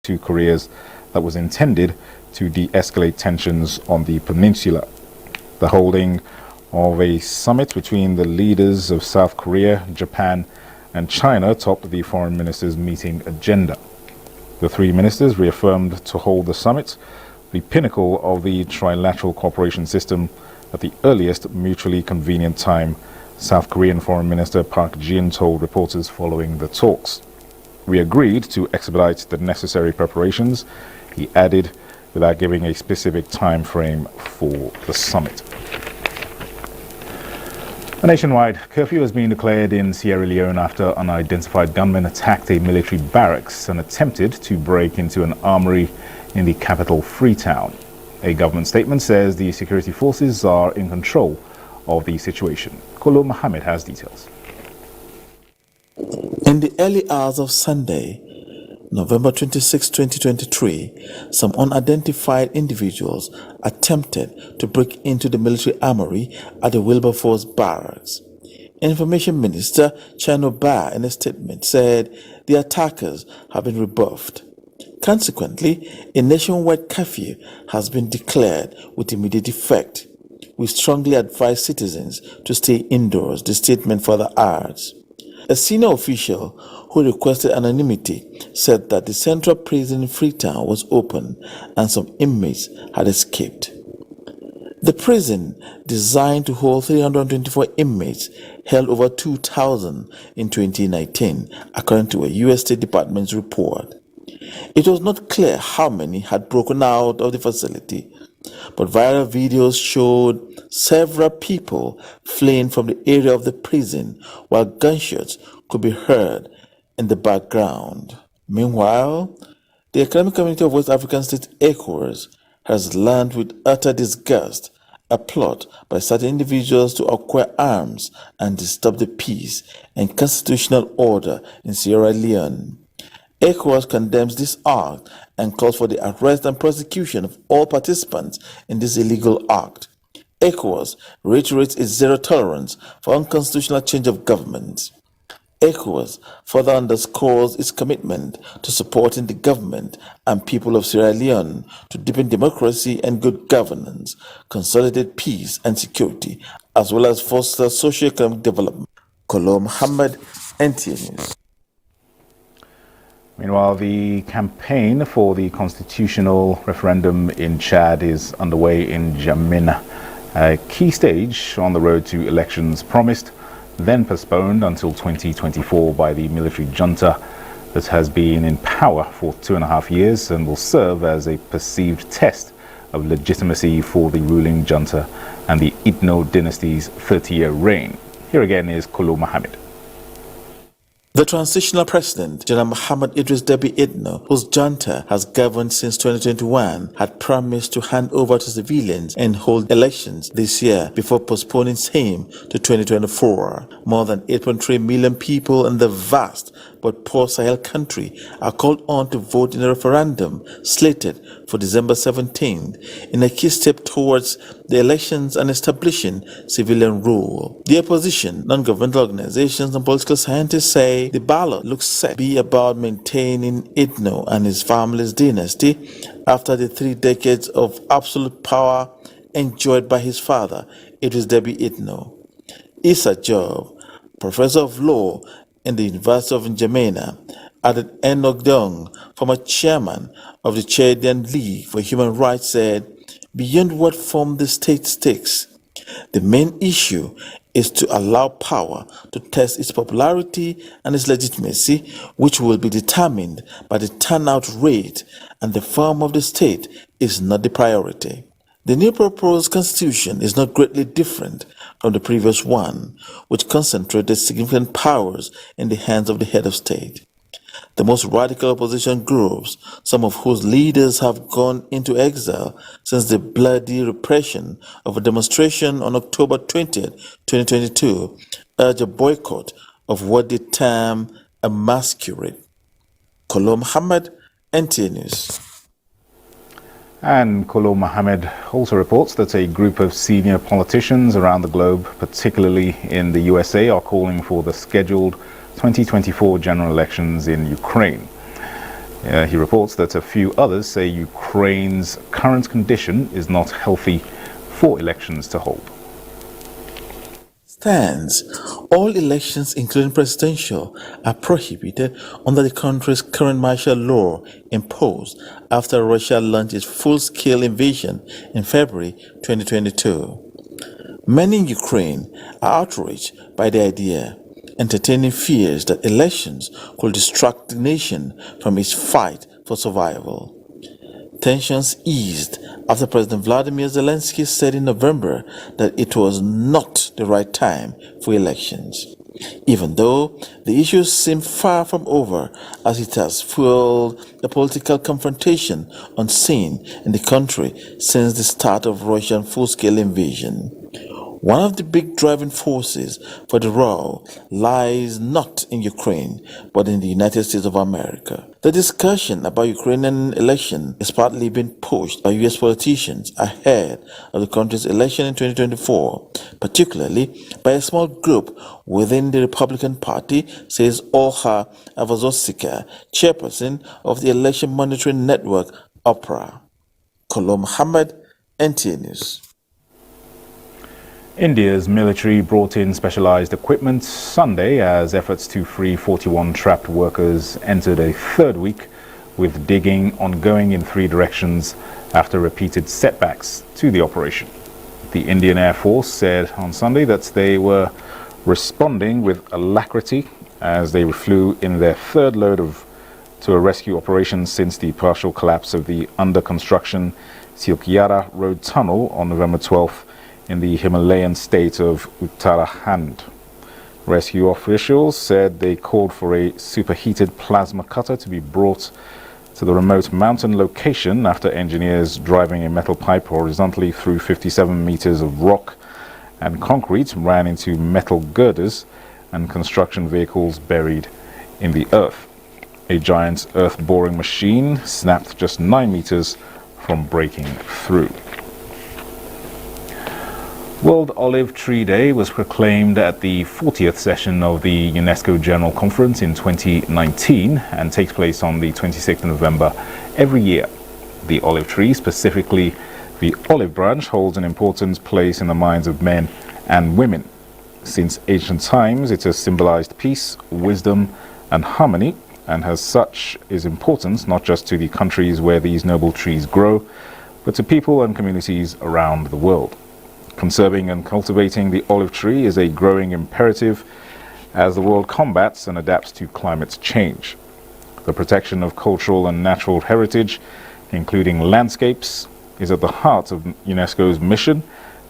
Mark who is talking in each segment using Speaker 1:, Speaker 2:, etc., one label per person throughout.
Speaker 1: two Koreas that was intended to de-escalate tensions on the peninsula. The holding of a summit between the leaders of South Korea, Japan, and China topped the foreign ministers' meeting agenda. The three ministers reaffirmed to hold the summit, the pinnacle of the trilateral cooperation system, at the earliest mutually convenient time, South Korean Foreign Minister Park Jin told reporters following the talks. We agreed to expedite the necessary preparations, he added, without giving a specific time frame for the summit. A nationwide curfew has been declared in Sierra Leone after unidentified gunmen attacked a military barracks and attempted to break into an armory in the capital Freetown. A government statement says the security forces are in control of the situation. Kolo Mohammed has details.
Speaker 2: In the early hours of Sunday, November 26, 2023, some unidentified individuals attempted to break into the military armory at the Wilberforce barracks. Information Minister Chano Ba, in a statement, said the attackers have been rebuffed. Consequently, a nationwide curfew has been declared with immediate effect. We strongly advise citizens to stay indoors, the statement further adds. A senior official who requested anonymity said that the central prison in Freetown was open and some inmates had escaped. The prison, designed to hold 324 inmates, held over 2,000 in 2019, according to a U.S. State Department's report. It was not clear how many had broken out of the facility, but viral videos showed several people fleeing from the area of the prison while gunshots could be heard in the background. Meanwhile, the Economic Community of West African States, ECOWAS, has learned with utter disgust a plot by certain individuals to acquire arms and disturb the peace and constitutional order in Sierra Leone. ECOWAS condemns this act and calls for the arrest and prosecution of all participants in this illegal act. ECOWAS reiterates its zero tolerance for unconstitutional change of government. ECOWAS further underscores its commitment to supporting the government and people of Sierra Leone to deepen democracy and good governance, consolidate peace and security, as well as foster socio-economic development. Kolo Mohammed, NTA News.
Speaker 1: Meanwhile, the campaign for the constitutional referendum in Chad is underway in N'Djamena, a key stage on the road to elections promised, then postponed until 2024 by the military junta that has been in power for 2.5 years and will serve as a perceived test of legitimacy for the ruling junta and the Itno dynasty's 30-year reign. Here again is Kolo Mohammed.
Speaker 2: The transitional president, General Muhammad Idris Deby Itno, whose junta has governed since 2021, had promised to hand over to civilians and hold elections this year before postponing same to 2024. More than 8.3 million people in the vast but poor Sahel country are called on to vote in a referendum slated for December 17th in a key step towards the elections and establishing civilian rule. The opposition, non-governmental organizations and political scientists say the ballot looks set to be about maintaining Itno and his family's dynasty after the 3 decades of absolute power enjoyed by his father, Idris Deby Itno. Issa Job, professor of law in the University of N'Djamena, added Enoch Dong, former chairman of the Chadian League for Human Rights, said, beyond what form the state takes, the main issue is to allow power to test its popularity and its legitimacy, which will be determined by the turnout rate, and the form of the state is not the priority. The new proposed constitution is not greatly different from the previous one, which concentrated significant powers in the hands of the head of state. The most radical opposition groups, some of whose leaders have gone into exile since the bloody repression of a demonstration on October 20, 2022, urge a boycott of what they term a masquerade. Kolo Mohammed, NTA News.
Speaker 1: And Kolo Mohammed also reports that a group of senior politicians around the globe, particularly in the USA, are calling for the scheduled 2024 general elections in Ukraine. He reports that a few others say Ukraine's current condition is not healthy for elections to hold.
Speaker 2: Stands. All elections, including presidential, are prohibited under the country's current martial law imposed after Russia launched its full-scale invasion in February 2022. Many in Ukraine are outraged by the idea, entertaining fears that elections could distract the nation from its fight for survival. Tensions eased after President Vladimir Zelensky said in November that it was not the right time for elections, even though the issue seemed far from over as it has fueled a political confrontation unseen in the country since the start of Russian full-scale invasion. One of the big driving forces for the row lies not in Ukraine, but in the United States of America. The discussion about Ukrainian election is partly being pushed by US politicians ahead of the country's election in 2024, particularly by a small group within the Republican Party, says Olha Avazosika, chairperson of the election monitoring network, OPRA. Kolo Muhammad, NTA News.
Speaker 1: India's military brought in specialized equipment Sunday as efforts to free 41 trapped workers entered a third week, with digging ongoing in 3 directions after repeated setbacks to the operation. The Indian Air Force said on Sunday that they were responding with alacrity as they flew in their third load to a rescue operation since the partial collapse of the under-construction Silkyara Road Tunnel on November 12th in the Himalayan state of Uttarakhand. Rescue officials said they called for a superheated plasma cutter to be brought to the remote mountain location after engineers driving a metal pipe horizontally through 57 meters of rock and concrete ran into metal girders and construction vehicles buried in the earth. A giant earth boring machine snapped just 9 meters from breaking through. World Olive Tree Day was proclaimed at the 40th session of the UNESCO General Conference in 2019 and takes place on the 26th of November every year. The olive tree, specifically the olive branch, holds an important place in the minds of men and women. Since ancient times, it has symbolized peace, wisdom, and harmony, and as such is important not just to the countries where these noble trees grow, but to people and communities around the world. Conserving and cultivating the olive tree is a growing imperative as the world combats and adapts to climate change. The protection of cultural and natural heritage, including landscapes, is at the heart of UNESCO's mission,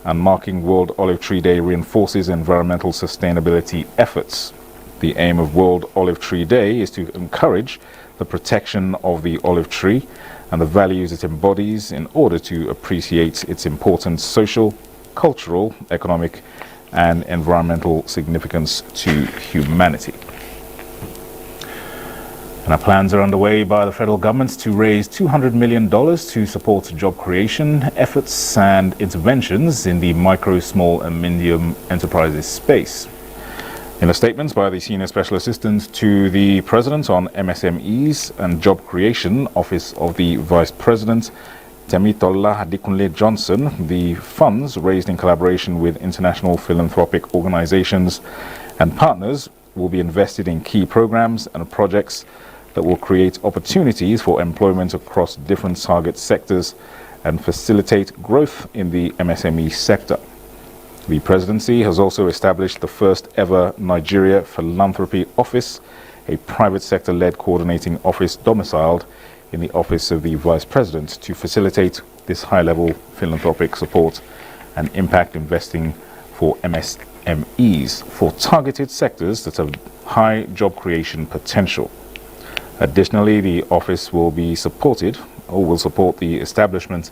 Speaker 1: and marking World Olive Tree Day reinforces environmental sustainability efforts. The aim of World Olive Tree Day is to encourage the protection of the olive tree and the values it embodies in order to appreciate its important social, cultural, economic, and environmental significance to humanity. And our plans are underway by the federal government to raise $200 million to support job creation efforts and interventions in the micro, small, and medium enterprises space. In a statement by the Senior Special Assistant to the President on MSMEs and Job Creation, Office of the Vice President, Temitola Adikunle Johnson, the funds raised in collaboration with international philanthropic organizations and partners will be invested in key programs and projects that will create opportunities for employment across different target sectors and facilitate growth in the MSME sector. The presidency has also established the first ever Nigeria Philanthropy Office, a private sector-led coordinating office domiciled in the Office of the Vice President to facilitate this high-level philanthropic support and impact investing for MSMEs for targeted sectors that have high job creation potential. Additionally, the office will support the establishment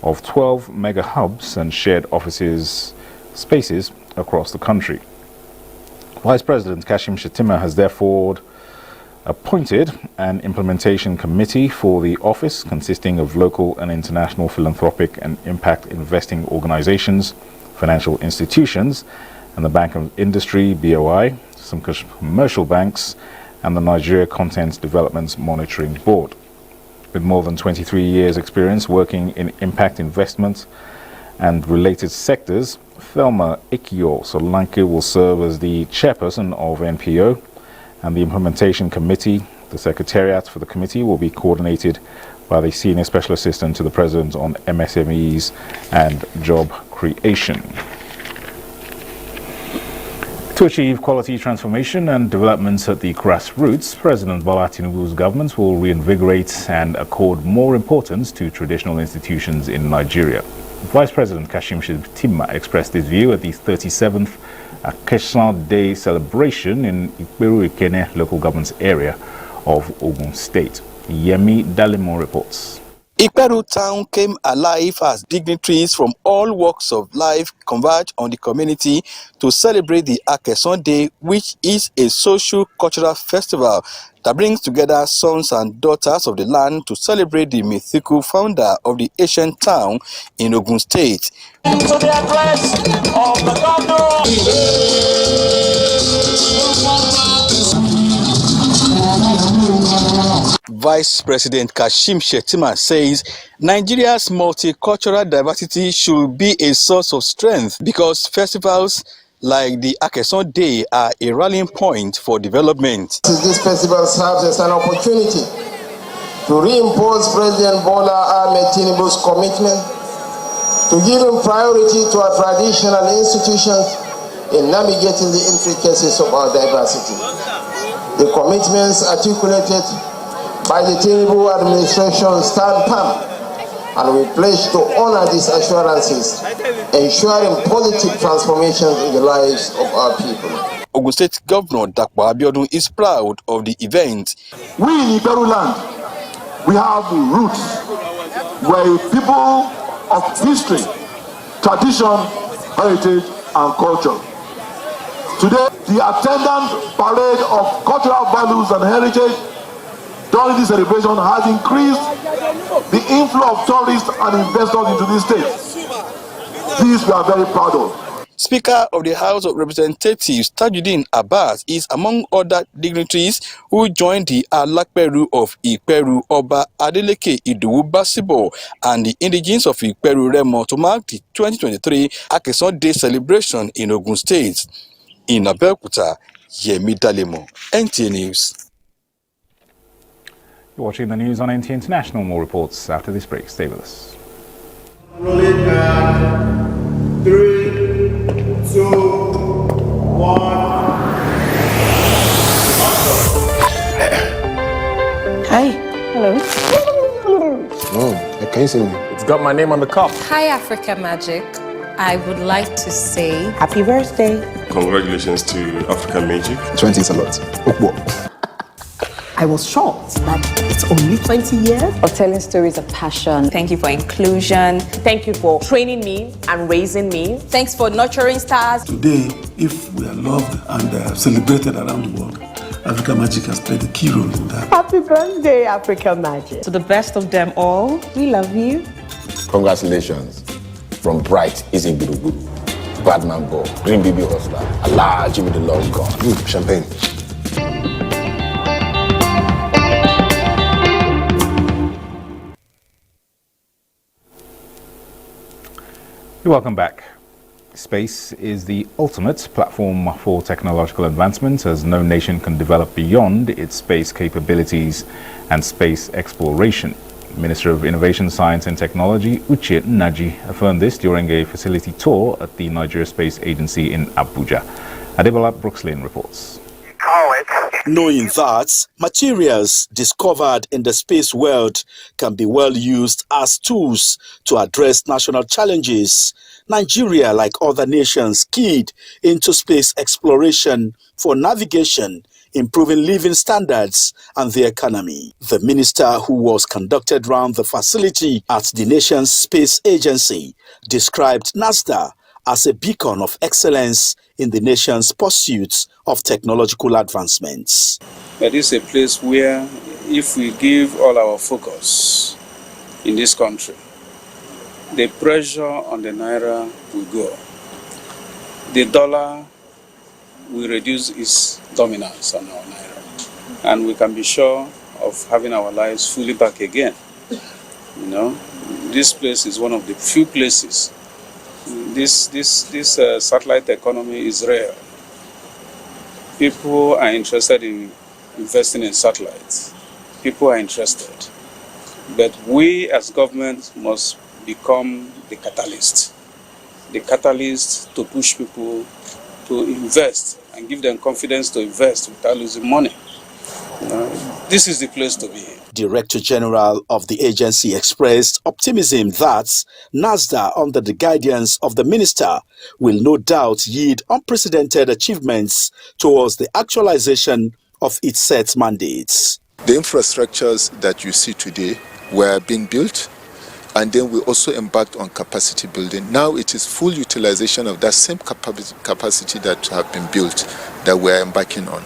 Speaker 1: of 12 mega hubs and shared offices spaces across the country. Vice President Kashim Shettima has therefore appointed an implementation committee for the office consisting of local and international philanthropic and impact investing organizations, financial institutions, and the Bank of Industry, BOI, some commercial banks, and the Nigeria Content Development Monitoring Board. With more than 23 years' experience working in impact investment and related sectors, Thelma Ikio Solanke will serve as the chairperson of NPO, and the implementation committee. The secretariat for the committee will be coordinated by the Senior Special Assistant to the President on MSMEs and Job Creation. To achieve quality transformation and developments at the grassroots, President Bola Tinubu's government will reinvigorate and accord more importance to traditional institutions in Nigeria. Vice President Kashim Shettima expressed his view at the 37th Akesan Day celebration in Ikperu Ikene local government area of Ogun State. Yemi Dalimo reports.
Speaker 3: Ikperu town came alive as dignitaries from all walks of life converged on the community to celebrate the Akesan Day, which is a social-cultural festival that brings together sons and daughters of the land to celebrate the mythical founder of the ancient town in Ogun State. To the address of the Vice President Kashim Shettima says Nigeria's multicultural diversity should be a source of strength because festivals like the Akesan Day are a rallying point for development.
Speaker 4: This festival serves as an opportunity to reinforce President Bola Ahmed Tinubu's commitment to giving priority to our traditional institutions in navigating the intricacies of our diversity. The commitments articulated by the Tinubu administration stand firm, and we pledge to honor these assurances, ensuring positive transformations in the lives of our people.
Speaker 3: Ogun State Governor Dapo Abiodun is proud of the event.
Speaker 5: We in Ikperu land, we have roots. We're a people of history, tradition, heritage, and culture. Today, the attendant parade of cultural values and heritage during this celebration has increased the inflow of tourists and investors into this state. This we are very proud of.
Speaker 3: Speaker of the House of Representatives Tajuddin Abbas is among other dignitaries who joined the Alakperu of Ikperu Oba Adeleke Idowu Basibo and the indigenes of Ikperu Remo to mark the 2023 Akesan Day celebration in Ogun State. In Abeokuta, Yemi Dalemo, NTA News.
Speaker 1: You're watching the news on NTA International. More reports after this break. Stay with us.
Speaker 6: Rolling at 3, 2, 1.
Speaker 7: Hi. Hello.
Speaker 6: Can you see me? It's got my name on the cup.
Speaker 8: Hi, Africa Magic. I would like to say
Speaker 7: Happy birthday.
Speaker 9: Congratulations to Africa Magic.
Speaker 6: 20 is a lot.
Speaker 7: I was shocked that it's only 20 years.
Speaker 10: Of telling stories of passion.
Speaker 8: thank you for inclusion.
Speaker 7: Thank you for training me and raising me.
Speaker 8: Thanks for nurturing stars.
Speaker 11: Today, if we are loved and celebrated around the world, Africa Magic has played a key role in that.
Speaker 7: Happy birthday, Africa Magic.
Speaker 8: To the best of them all,
Speaker 7: We love you.
Speaker 6: Congratulations. From Bright Easy Guru, Badman Ball, Green Baby Hustler, Allah, Jimmy the Long Gone. Champagne.
Speaker 1: Welcome back. Space is the ultimate platform for technological advancement, as no nation can develop beyond its space capabilities and space exploration. Minister of Innovation, Science and Technology, Uche Nnaji, affirmed this during a facility tour at the Nigeria Space Agency in Abuja. Adebola Brookslane reports.
Speaker 3: Knowing that materials discovered in the space world can be well used as tools to address national challenges, Nigeria, like other nations, keyed into space exploration for navigation, improving living standards and the economy. The minister, who was conducted round the facility at the nation's space agency, described NASDA as a beacon of excellence in the nation's pursuit of technological advancements.
Speaker 12: But it's a place where, if we give all our focus in this country, the pressure on the naira will go. The dollar will reduce its dominance on our naira. and we can be sure of having our lives fully back again. You know, this place is one of the few places. This satellite economy is rare. People are interested in investing in satellites. People are interested. But we as government must become the catalyst to push people to invest and give them confidence to invest without losing money. This is the place to be.
Speaker 3: Director General of the agency expressed optimism that NASDA, under the guidance of the minister, will no doubt yield unprecedented achievements towards the actualization of its set mandates.
Speaker 13: The infrastructures that you see today were being built, and then we also embarked on capacity building. Now it is full utilization of that same capacity that have been built that we're embarking on.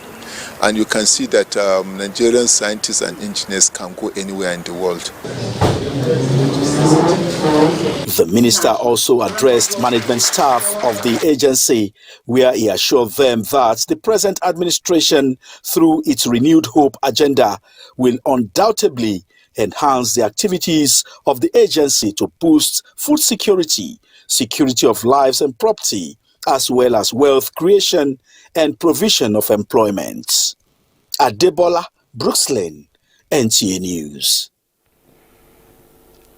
Speaker 13: And you can see that Nigerian scientists and engineers can go anywhere in the world.
Speaker 3: The minister also addressed management staff of the agency, where he assured them that the present administration, through its renewed hope agenda, will undoubtedly enhance the activities of the agency to boost food security, security of lives and property, as well as wealth creation and provision of employment. Adebola Brookslyn, NTA News.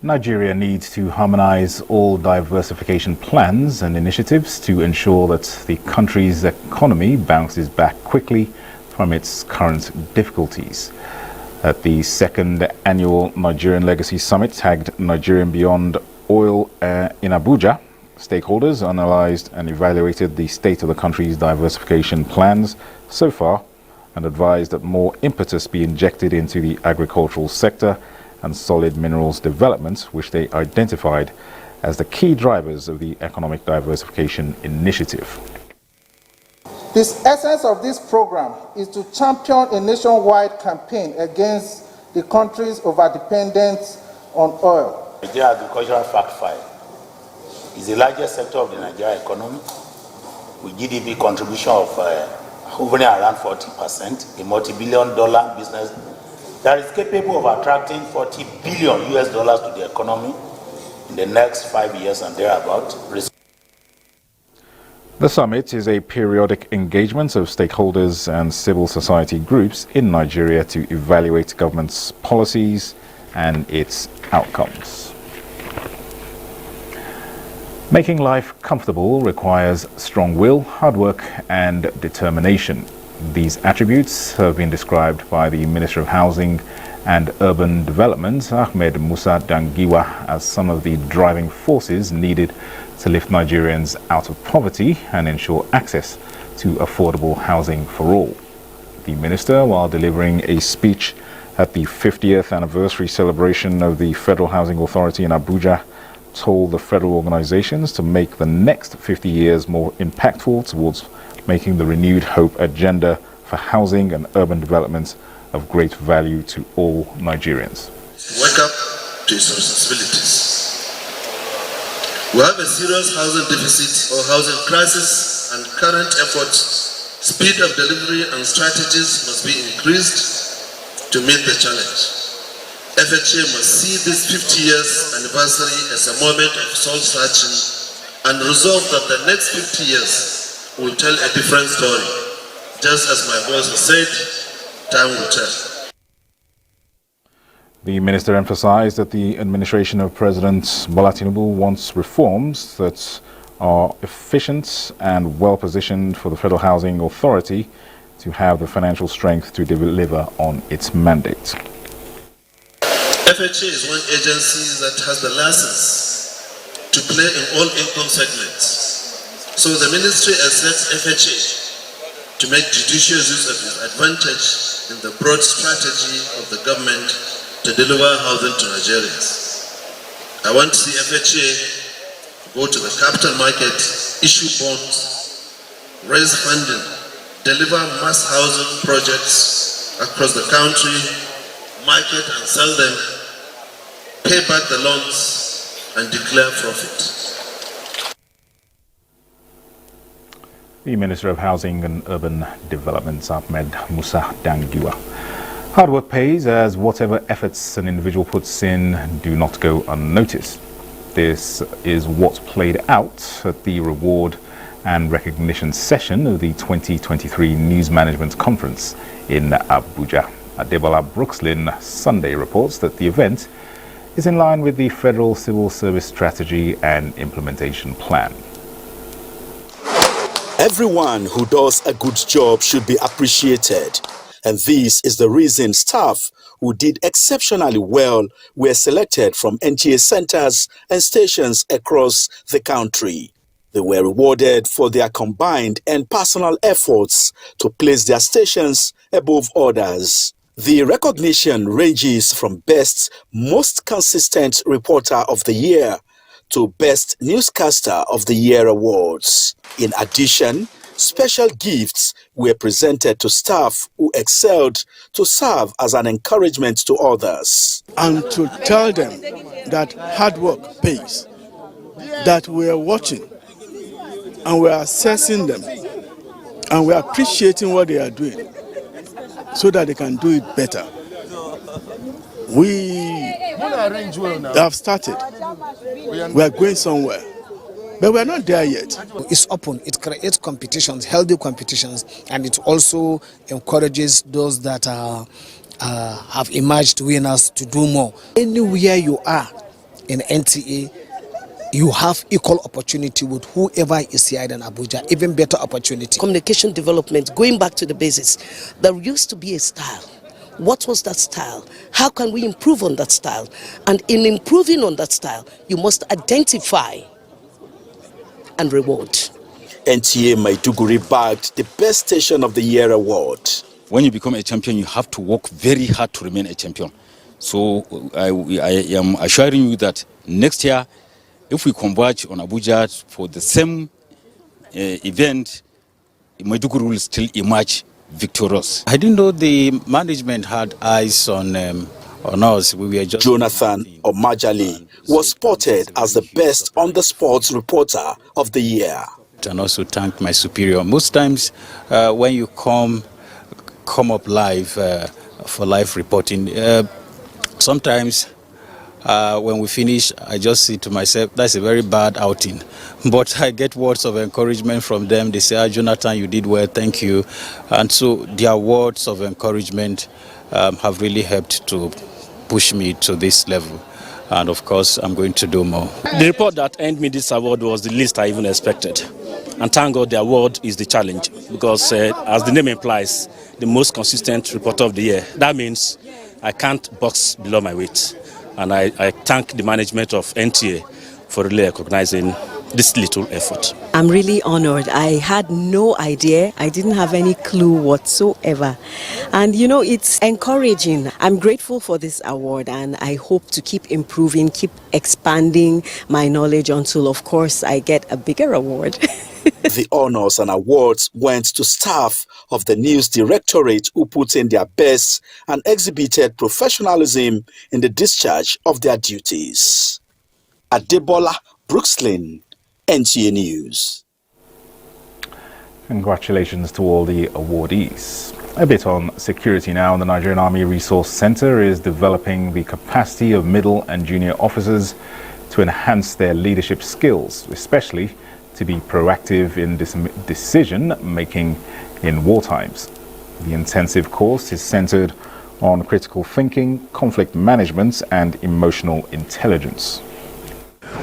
Speaker 1: Nigeria needs to harmonize all diversification plans and initiatives to ensure that the country's economy bounces back quickly from its current difficulties. At the second annual Nigerian Legacy Summit, tagged Nigerian Beyond Oil in Abuja, stakeholders analyzed and evaluated the state of the country's diversification plans so far and advised that more impetus be injected into the agricultural sector and solid minerals development, which they identified as the key drivers of the economic diversification initiative.
Speaker 14: The essence of this program is to champion a nationwide campaign against the country's overdependence on oil.
Speaker 15: The agricultural fact file is the largest sector of the Nigerian economy, with GDP contribution of hovering around 40%, a multi-billion-dollar business that is capable of attracting $40 billion to the economy in the next 5 years and thereabout.
Speaker 1: The summit is a periodic engagement of stakeholders and civil society groups in Nigeria to evaluate government's policies and its outcomes. Making life comfortable requires strong will, hard work, and determination. These attributes have been described by the Minister of Housing and Urban Development, Ahmed Musa Dangiwa, as some of the driving forces needed to lift Nigerians out of poverty and ensure access to affordable housing for all. The minister, while delivering a speech at the 50th anniversary celebration of the Federal Housing Authority in Abuja, told the federal organizations to make the next 50 years more impactful towards making the renewed hope agenda for housing and urban development of great value to all Nigerians.
Speaker 16: Wake up to its responsibilities. We have a serious housing deficit or housing crisis, and current efforts, speed of delivery and strategies must be increased to meet the challenge. FHA must see this 50 years anniversary as a moment of soul searching and resolve that the next 50 years will tell a different story. Just as my boss has said, time will tell.
Speaker 1: The minister emphasized that the administration of President Bola Tinubu wants reforms that are efficient and well-positioned for the Federal Housing Authority to have the financial strength to deliver on its mandate.
Speaker 16: FHA is one agency that has the license to play in all income segments. So the ministry expects FHA to make judicious use of its advantage in the broad strategy of the government to deliver housing to Nigerians. I want to see FHA go to the capital market, issue bonds, raise funding, deliver mass housing projects across the country, market and sell them, pay back the loans, and declare profit.
Speaker 1: The Minister of Housing and Urban Development, Ahmed Musa Dangiwa. Hard work pays, as whatever efforts an individual puts in do not go unnoticed. This is what played out at the reward and recognition session of the 2023 News Management Conference in Abuja. Adebola Brookslyn Sunday reports that the event is in line with the Federal Civil Service Strategy and Implementation Plan.
Speaker 3: Everyone who does a good job should be appreciated. And this is the reason staff who did exceptionally well were selected from NTA centers and stations across the country. They were rewarded for their combined and personal efforts to place their stations above others. The recognition ranges from Best Most Consistent Reporter of the Year to Best Newscaster of the Year awards. In addition, special gifts were presented to staff who excelled to serve as an encouragement to others.
Speaker 17: And to tell them that hard work pays, that we are watching and we are assessing them and we are appreciating what they are doing so that they can do it better. We have started. We are going somewhere. But we are not there yet.
Speaker 18: It's open. It creates competitions, healthy competitions, and it also encourages those that have emerged winners to do more. Anywhere you are in NTA, you have equal opportunity with whoever is here in Abuja, even better opportunity.
Speaker 19: Communication development, going back to the basics. There used to be a style. What was that style? How can we improve on that style? And in improving on that style, you must identify and reward.
Speaker 3: NTA Maiduguri bagged the Best Station of the Year award.
Speaker 20: When you become a champion, you have to work very hard to remain a champion. So I am assuring you that next year, if we converge on Abuja for the same event, Maiduguri will still emerge victorious.
Speaker 15: I didn't know the management had eyes on us. We were just
Speaker 3: Jonathan Omajali was spotted as the best on-the-spot reporter of the year.
Speaker 15: And also thank my superior. Most times when you come up live for live reporting, sometimes when we finish, I just say to myself, that's a very bad outing. But I get words of encouragement from them. They say, Jonathan, you did well, thank you. And so their words of encouragement have really helped to push me to this level. And of course, I'm going to do more.
Speaker 21: The report that earned me this award was the least I even expected. And thank God the award is the challenge, because as the name implies, the most consistent reporter of the year. That means I can't box below my weight. And I thank the management of NTA for really recognizing this little effort.
Speaker 22: I'm really honored. I had no idea. I didn't have any clue whatsoever. And you know, it's encouraging. I'm grateful for this award, and I hope to keep improving, keep expanding my knowledge until, of course, I get a bigger award.
Speaker 3: The honors and awards went to staff of the News Directorate who put in their best and exhibited professionalism in the discharge of their duties. Adebola Brookslyn, NTA News.
Speaker 1: Congratulations to all the awardees. A bit on security now. The Nigerian Army Resource Center is developing the capacity of middle and junior officers to enhance their leadership skills, especially to be proactive in decision-making in war times. The intensive course is centered on critical thinking, conflict management, and emotional intelligence.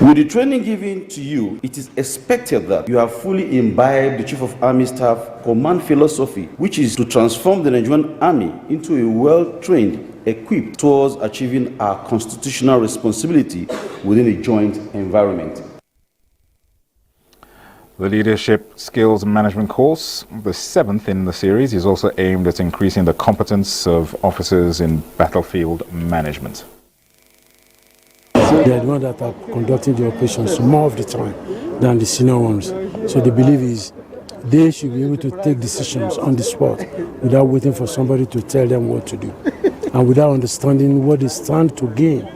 Speaker 23: With the training given to you, it is expected that you have fully imbibed the Chief of Army Staff command philosophy, which is to transform the Nigerian Army into a well-trained, equipped towards achieving our constitutional responsibility within a joint environment.
Speaker 1: The Leadership Skills Management course, the seventh in the series, is also aimed at increasing the competence of officers in battlefield management.
Speaker 24: They are the ones that are conducting the operations more of the time than the senior ones. So the belief is they should be able to take decisions on the spot without waiting for somebody to tell them what to do, and without understanding what they stand to gain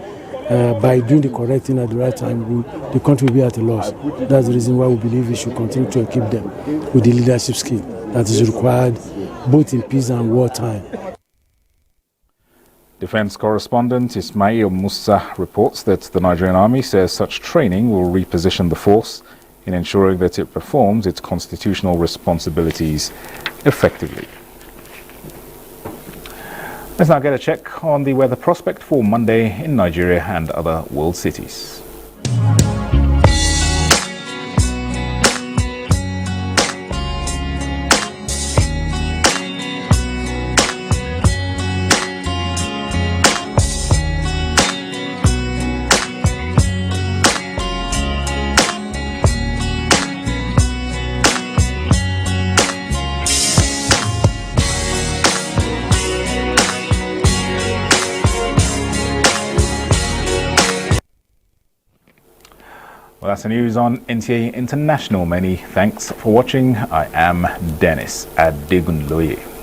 Speaker 24: by doing the correct thing at the right time, the country will be at a loss. That's the reason why we believe we should continue to equip them with the leadership skill that is required both in peace and wartime.
Speaker 1: Defense correspondent Ismail Musa reports that the Nigerian Army says such training will reposition the force in ensuring that it performs its constitutional responsibilities effectively. Let's now get a check on the weather prospect for Monday in Nigeria and other world cities. Well, that's the news on NTA International. Many thanks for watching. I am Dennis Adegunloye.